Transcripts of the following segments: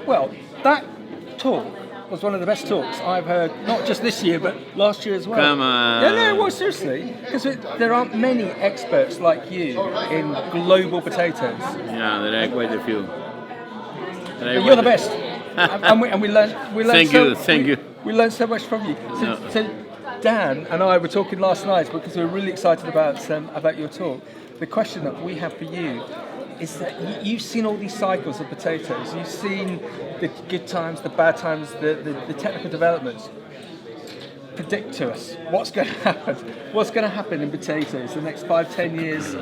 Well, that talk was one of the best talks I've heard, not just this year, but last year as well. Come on. Yeah, no, well, seriously, because there aren't many experts like you in global potatoes. Yeah, there are quite a few. But you're the best, and we learned. Thank you. We learned so much from you. So Dan and I were talking last night because we were really excited about your talk. The question that we have for you is that you've seen all these cycles of potatoes. You've seen the good times, the bad times, the technical developments. Predict to us what's going to happen. What's going to happen in potatoes the next 5-10 years?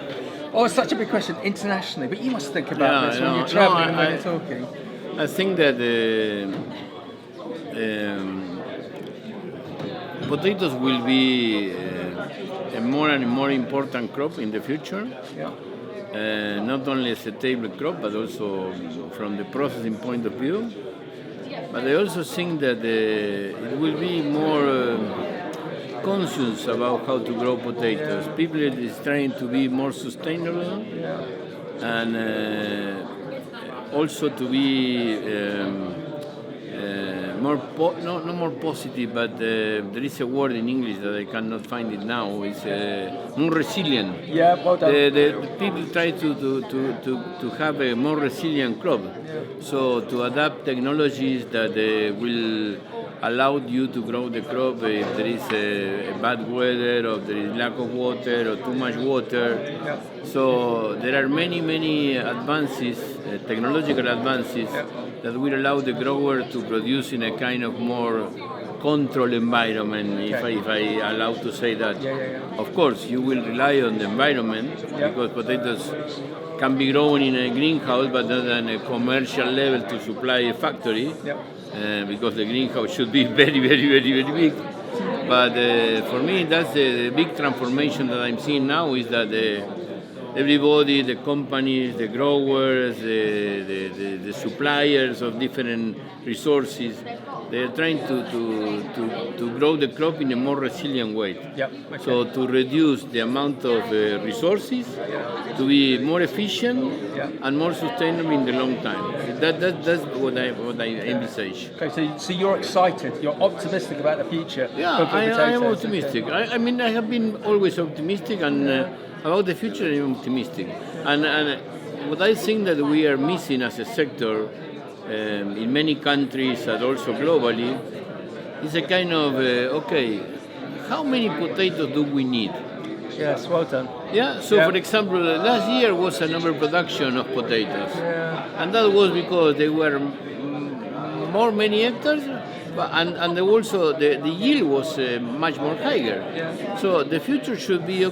Oh, it's such a big question internationally, but you must think about this when you're traveling and when you're talking. I think that potatoes will be a more and more important crop in the future. Yeah. Not only as a table crop, but also from the processing point of view. But I also think that it will be more conscious about how to grow potatoes. People is trying to be more sustainable and also to be not more positive, but there is a word in English that I cannot find it now. It's more resilient. Yeah, well done. The people try to have a more resilient crop. Yeah. So to adapt technologies that will allow you to grow the crop if there is a bad weather or there is lack of water or too much water. Yeah. So there are many advances, technological advances, that will allow the grower to produce in a kind of more controlled environment, if I allow to say that. Of course, you will rely on the environment because potatoes can be grown in a greenhouse, but not on a commercial level to supply a factory, because the greenhouse should be very big. But for me, that's the big transformation that I'm seeing now, is that everybody, the companies, the growers, the suppliers of different resources, they're trying to grow the crop in a more resilient way. So to reduce the amount of resources, to be more efficient and more sustainable in the long time. That's what I envisage. Okay, so you're excited, you're optimistic about the future. Yeah, I am optimistic. I mean, I have been always optimistic, and about the future I'm optimistic. And what I think that we are missing as a sector in many countries and also globally is a kind of, how many potatoes do we need? Yes, well done. Yeah, so for example, last year was an overproduction of potatoes. And that was because there were many hectares, and also the yield was much more higher. So the future should be,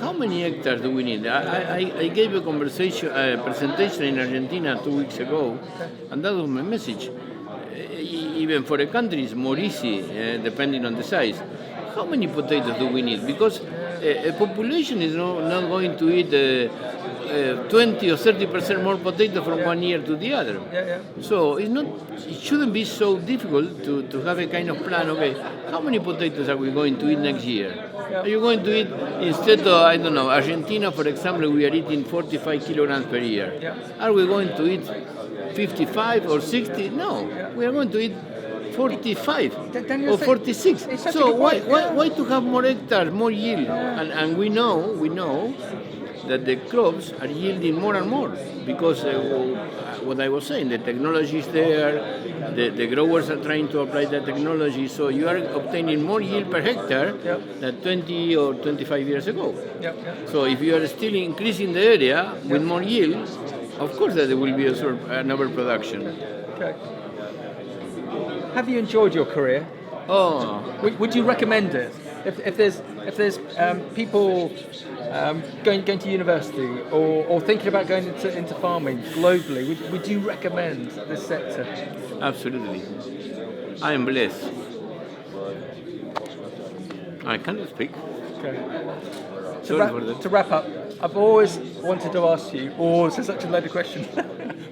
how many hectares do we need? I gave a presentation in Argentina 2 weeks ago, and that was my message. Even for a country, it's more easy, depending on the size. How many potatoes do we need? Because a population is not going to eat 20 or 30% more potato from one year to the other. So it shouldn't be so difficult to have a kind of plan. How many potatoes are we going to eat next year? Are you going to eat, instead of, Argentina, for example, we are eating 45 kilograms per year. Are we going to eat 55 or 60? No, we are going to eat 45 or 46. So why to have more hectares, more yield? And we know that the crops are yielding more and more because what I was saying, the technology is there, the growers are trying to apply that technology, so you are obtaining more yield per hectare than 20 or 25 years ago. So if you are still increasing the area with more yield, of course that there will be an overproduction. Okay. Have you enjoyed your career? Would you recommend it? If there's people going to university or thinking about going into farming globally, would you recommend this sector? Absolutely. I am blessed. I cannot speak. Okay. Sorry for that. To wrap up, I've always wanted to ask you, this is such a loaded question,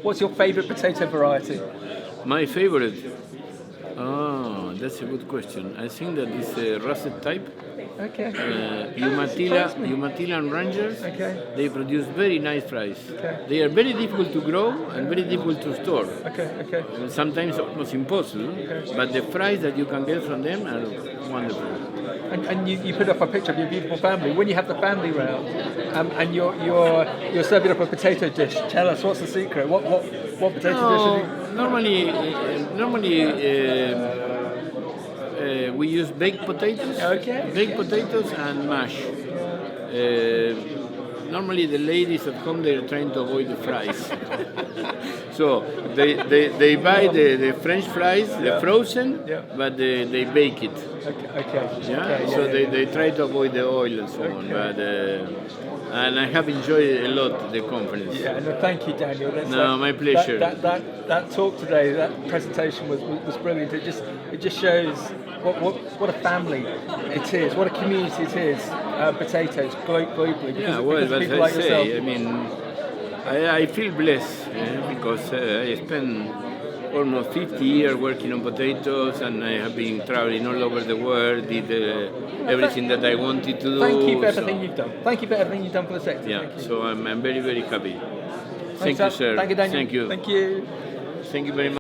what's your favourite potato variety? My favorite? that's a good question. I think that it's a russet type. Okay. Umatilla and Rangers, Okay. they produce very nice fries. Okay. They are very difficult to grow and very difficult to store. Okay. Okay. Sometimes almost impossible, but the fries that you can get from them are wonderful. And you put up a picture of your beautiful family. When you have the family round, and you're serving up a potato dish, tell us what's the secret. What potato dish? Normally we use baked potatoes. Okay. Baked potatoes and mash. Normally the ladies at home, they're trying to avoid the fries. So they buy the French fries, the frozen, but they bake it. Okay. They try to avoid the oil and so on. But and I have enjoyed a lot the conference. Yeah, no, thank you, Daniel. My pleasure. That talk today, that presentation was brilliant. It just shows what a family it is, what a community it is. Potatoes globally. Because as people I like say, yourself. I mean, I feel blessed because I spent almost 50 years working on potatoes, and I have been traveling all over the world, did everything that I wanted to do. Thank you for everything you've done. Thank you for everything you've done for the sector. Yeah, so I'm very, very happy. Thank you, sir. Thank you, Daniel. Thank you. Thank you. Thank you very much.